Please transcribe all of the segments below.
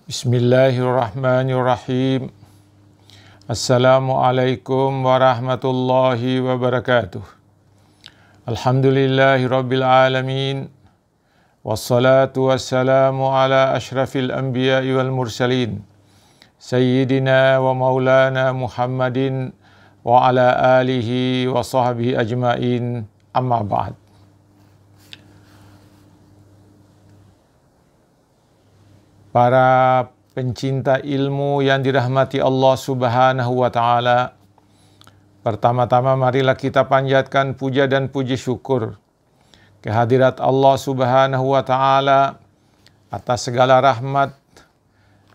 Bismillahirrahmanirrahim. Assalamualaikum warahmatullahi wabarakatuh. Alhamdulillahi rabbil alamin. Wassalatu wassalamu ala ashrafil anbiya'i wal mursalin. Sayyidina wa maulana Muhammadin wa ala alihi wa sahbihi ajmain. Amma ba'd. Para pencinta ilmu yang dirahmati Allah Subhanahu wa Ta'ala, pertama-tama marilah kita panjatkan puja dan puji syukur kehadirat Allah Subhanahu wa Ta'ala atas segala rahmat,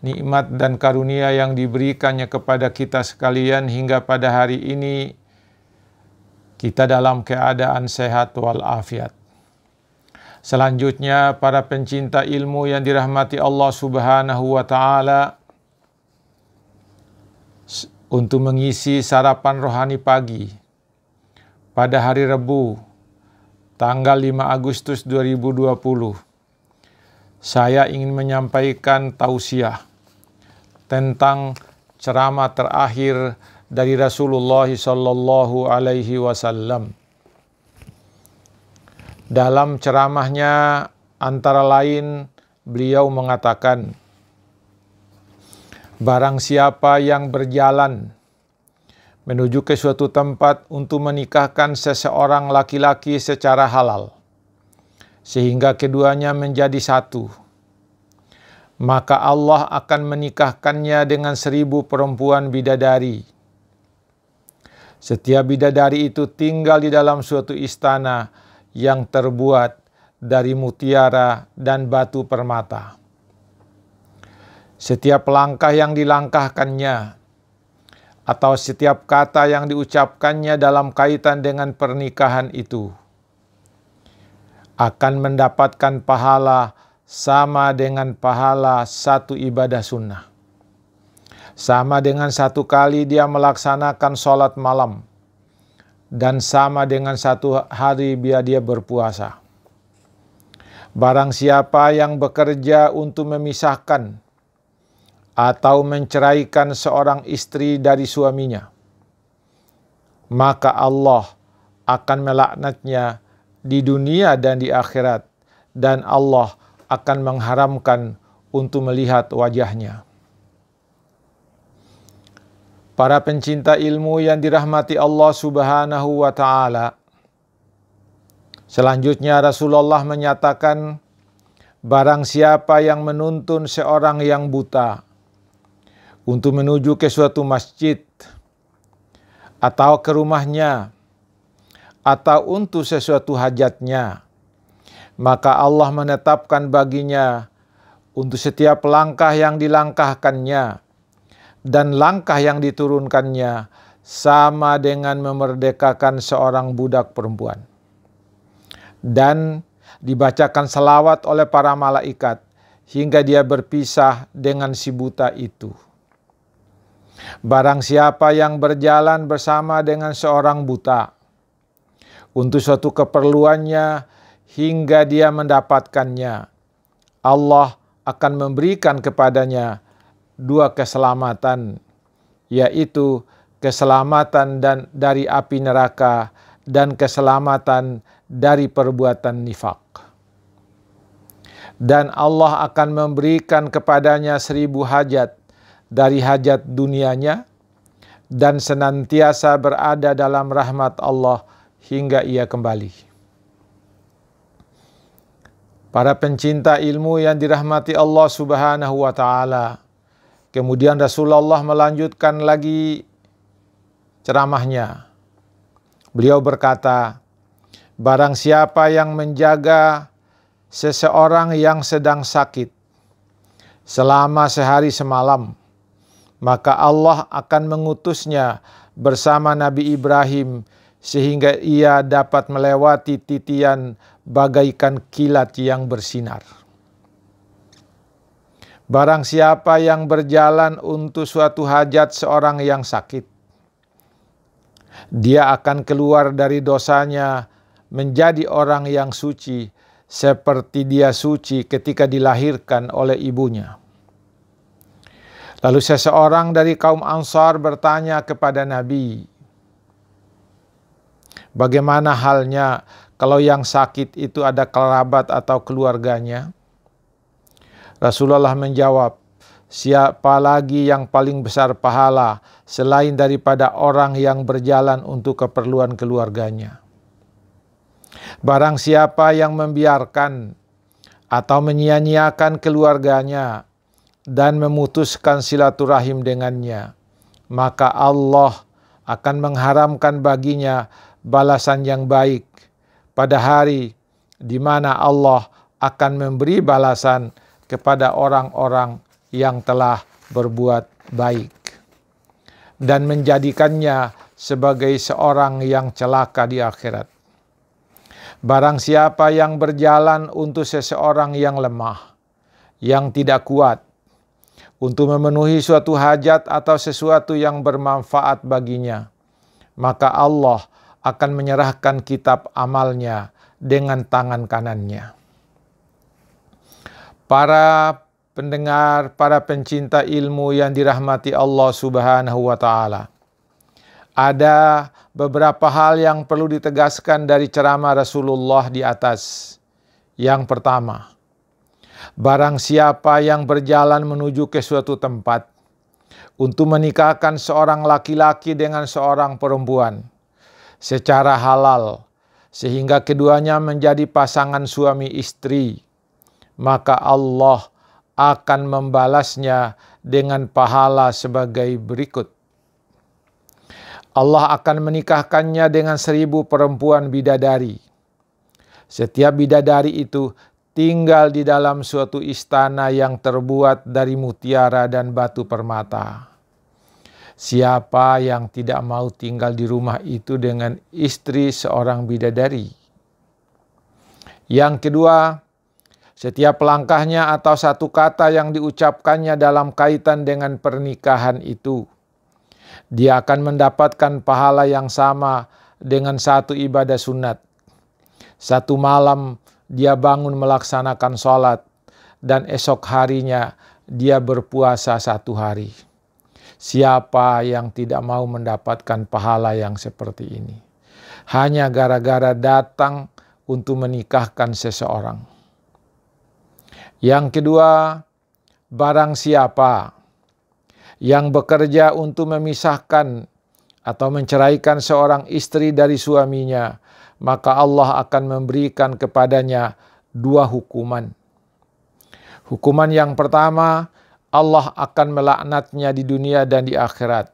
nikmat dan karunia yang diberikannya kepada kita sekalian hingga pada hari ini kita dalam keadaan sehat walafiat. Selanjutnya, para pencinta ilmu yang dirahmati Allah Subhanahu wa Ta'ala, untuk mengisi sarapan rohani pagi pada hari Rabu tanggal 5 Agustus 2020, saya ingin menyampaikan tausiah tentang ceramah terakhir dari Rasulullah sallallahu alaihi wasallam. Dalam ceramahnya antara lain beliau mengatakan, barang siapa yang berjalan menuju ke suatu tempat untuk menikahkan seseorang laki-laki secara halal, sehingga keduanya menjadi satu, maka Allah akan menikahkannya dengan 1000 perempuan bidadari. Setiap bidadari itu tinggal di dalam suatu istana yang terbuat dari mutiara dan batu permata. Setiap langkah yang dilangkahkannya atau setiap kata yang diucapkannya dalam kaitan dengan pernikahan itu akan mendapatkan pahala sama dengan pahala satu ibadah sunnah. Sama dengan 1 kali dia melaksanakan sholat malam, dan sama dengan 1 hari biar dia berpuasa. Barang siapa yang bekerja untuk memisahkan atau menceraikan seorang istri dari suaminya, maka Allah akan melaknatnya di dunia dan di akhirat, dan Allah akan mengharamkan untuk melihat wajahnya. Para pencinta ilmu yang dirahmati Allah Subhanahu wa Ta'ala, selanjutnya Rasulullah menyatakan, barang siapa yang menuntun seorang yang buta untuk menuju ke suatu masjid atau ke rumahnya atau untuk sesuatu hajatnya, maka Allah menetapkan baginya untuk setiap langkah yang dilangkahkannya dan langkah yang diturunkannya sama dengan memerdekakan seorang budak perempuan. Dan dibacakan selawat oleh para malaikat hingga dia berpisah dengan si buta itu. Barang siapa yang berjalan bersama dengan seorang buta untuk suatu keperluannya hingga dia mendapatkannya, Allah akan memberikan kepadanya 2 keselamatan, yaitu keselamatan dari api neraka dan keselamatan dari perbuatan nifak. Dan Allah akan memberikan kepadanya 1000 hajat dari hajat dunianya dan senantiasa berada dalam rahmat Allah hingga ia kembali. Para pencinta ilmu yang dirahmati Allah Subhanahu wa Ta'ala, kemudian Rasulullah melanjutkan lagi ceramahnya. Beliau berkata, barang siapa yang menjaga seseorang yang sedang sakit selama sehari semalam, maka Allah akan mengutusnya bersama Nabi Ibrahim sehingga ia dapat melewati titian bagaikan kilat yang bersinar. Barang siapa yang berjalan untuk suatu hajat seorang yang sakit, dia akan keluar dari dosanya menjadi orang yang suci seperti dia suci ketika dilahirkan oleh ibunya. Lalu seseorang dari kaum Ansar bertanya kepada Nabi, bagaimana halnya kalau yang sakit itu ada kerabat atau keluarganya? Rasulullah menjawab, siapa lagi yang paling besar pahala selain daripada orang yang berjalan untuk keperluan keluarganya? Barang siapa yang membiarkan atau menyia-nyiakan keluarganya dan memutuskan silaturahim dengannya, maka Allah akan mengharamkan baginya balasan yang baik pada hari di mana Allah akan memberi balasan kepada orang-orang yang telah berbuat baik dan menjadikannya sebagai seorang yang celaka di akhirat. Barang siapa yang berjalan untuk seseorang yang lemah, yang tidak kuat, untuk memenuhi suatu hajat atau sesuatu yang bermanfaat baginya, maka Allah akan menyerahkan kitab amalnya dengan tangan kanannya. Para pendengar, para pencinta ilmu yang dirahmati Allah Subhanahu wa Ta'ala, ada beberapa hal yang perlu ditegaskan dari ceramah Rasulullah di atas. Yang pertama, barang siapa yang berjalan menuju ke suatu tempat untuk menikahkan seorang laki-laki dengan seorang perempuan secara halal, sehingga keduanya menjadi pasangan suami istri, maka Allah akan membalasnya dengan pahala sebagai berikut. Allah akan menikahkannya dengan 1000 perempuan bidadari. Setiap bidadari itu tinggal di dalam suatu istana yang terbuat dari mutiara dan batu permata. Siapa yang tidak mau tinggal di rumah itu dengan istri seorang bidadari? Yang kedua, setiap langkahnya atau satu kata yang diucapkannya dalam kaitan dengan pernikahan itu, dia akan mendapatkan pahala yang sama dengan satu ibadah sunat. Satu malam dia bangun melaksanakan sholat, dan esok harinya dia berpuasa 1 hari. Siapa yang tidak mau mendapatkan pahala yang seperti ini? Hanya gara-gara datang untuk menikahkan seseorang. Yang kedua, barang siapa yang bekerja untuk memisahkan atau menceraikan seorang istri dari suaminya, maka Allah akan memberikan kepadanya 2 hukuman. Hukuman yang pertama, Allah akan melaknatnya di dunia dan di akhirat,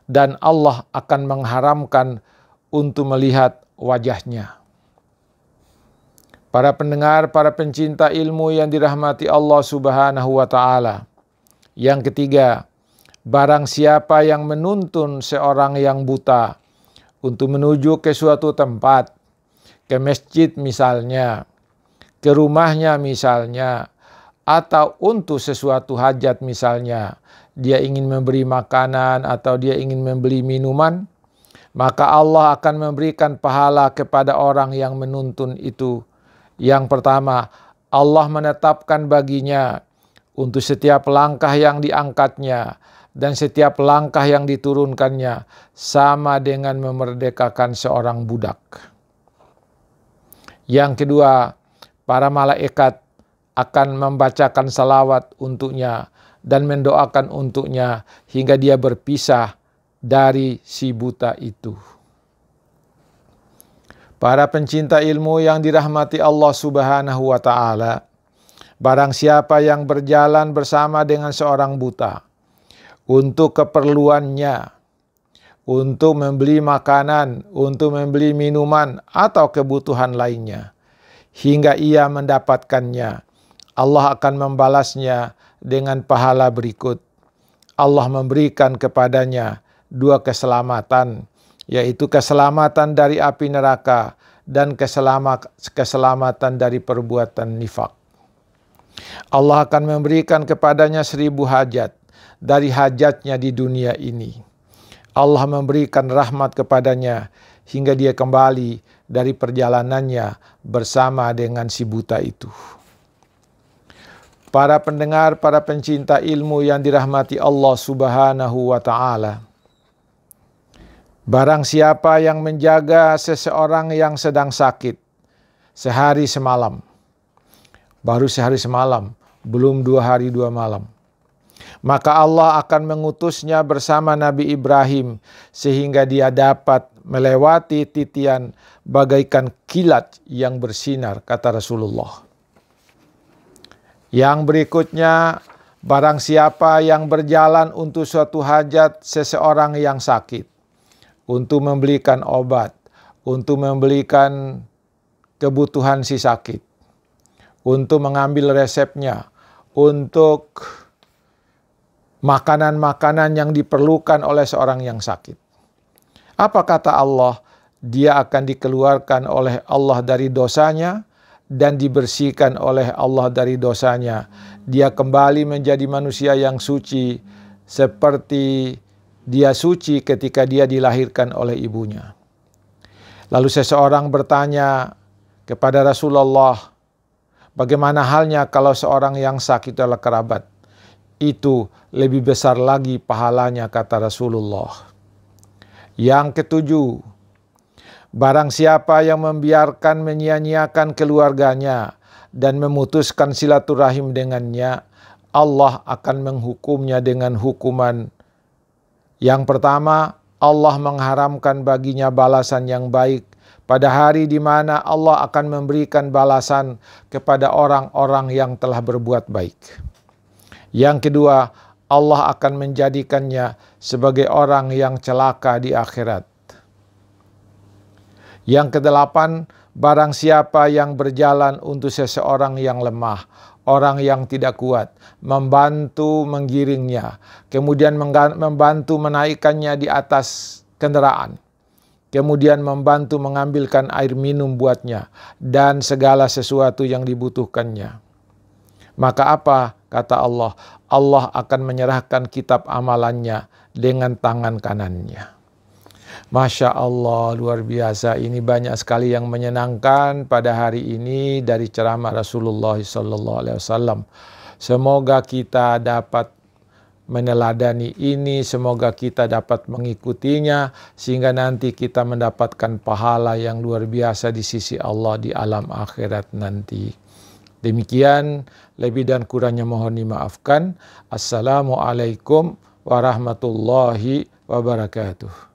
dan Allah akan mengharamkan untuk melihat wajahnya. Para pendengar, para pencinta ilmu yang dirahmati Allah Subhanahu wa Ta'ala. Yang ketiga, barang siapa yang menuntun seorang yang buta untuk menuju ke suatu tempat, ke masjid misalnya, ke rumahnya misalnya, atau untuk sesuatu hajat misalnya, dia ingin memberi makanan atau dia ingin membeli minuman, maka Allah akan memberikan pahala kepada orang yang menuntun itu. Yang pertama, Allah menetapkan baginya untuk setiap langkah yang diangkatnya dan setiap langkah yang diturunkannya sama dengan memerdekakan seorang budak. Yang kedua, para malaikat akan membacakan salawat untuknya dan mendoakan untuknya hingga dia berpisah dari si buta itu. Para pencinta ilmu yang dirahmati Allah Subhanahu wa Ta'ala, barang siapa yang berjalan bersama dengan seorang buta untuk keperluannya, untuk membeli makanan, untuk membeli minuman atau kebutuhan lainnya, hingga ia mendapatkannya, Allah akan membalasnya dengan pahala berikut. Allah memberikan kepadanya 2 keselamatan, yaitu keselamatan dari api neraka dan keselamatan dari perbuatan nifak. Allah akan memberikan kepadanya 1000 hajat dari hajatnya di dunia ini. Allah memberikan rahmat kepadanya hingga dia kembali dari perjalanannya bersama dengan si buta itu. para pendengar, para pencinta ilmu yang dirahmati Allah Subhanahu wa Ta'ala. Barang siapa yang menjaga seseorang yang sedang sakit sehari semalam, baru sehari semalam, belum 2 hari 2 malam, maka Allah akan mengutusnya bersama Nabi Ibrahim sehingga dia dapat melewati titian bagaikan kilat yang bersinar, kata Rasulullah. Yang berikutnya, barang siapa yang berjalan untuk suatu hajat seseorang yang sakit, untuk membelikan obat, untuk membelikan kebutuhan si sakit, untuk mengambil resepnya, untuk makanan-makanan yang diperlukan oleh seorang yang sakit. Apa kata Allah? Dia akan dikeluarkan oleh Allah dari dosanya dan dibersihkan oleh Allah dari dosanya. Dia kembali menjadi manusia yang suci seperti dia suci ketika dia dilahirkan oleh ibunya. Lalu seseorang bertanya kepada Rasulullah, bagaimana halnya kalau seorang yang sakit adalah kerabat? Itu lebih besar lagi pahalanya, kata Rasulullah. Yang ketujuh, barang siapa yang membiarkan menyia-nyiakan keluarganya dan memutuskan silaturahim dengannya, Allah akan menghukumnya dengan hukuman. Yang pertama, Allah mengharamkan baginya balasan yang baik pada hari di mana Allah akan memberikan balasan kepada orang-orang yang telah berbuat baik. Yang kedua, Allah akan menjadikannya sebagai orang yang celaka di akhirat. Yang kedelapan, barang siapa yang berjalan untuk seseorang yang lemah, orang yang tidak kuat, membantu menggiringnya, kemudian membantu menaikkannya di atas kendaraan, kemudian membantu mengambilkan air minum buatnya, dan segala sesuatu yang dibutuhkannya. Maka apa? Kata Allah, Allah akan menyerahkan kitab amalannya dengan tangan kanannya. Masya Allah, luar biasa. Ini banyak sekali yang menyenangkan pada hari ini dari ceramah Rasulullah SAW. Semoga kita dapat meneladani ini, semoga kita dapat mengikutinya, sehingga nanti kita mendapatkan pahala yang luar biasa di sisi Allah di alam akhirat nanti. Demikian, lebih dan kurangnya mohon dimaafkan. Assalamualaikum warahmatullahi wabarakatuh.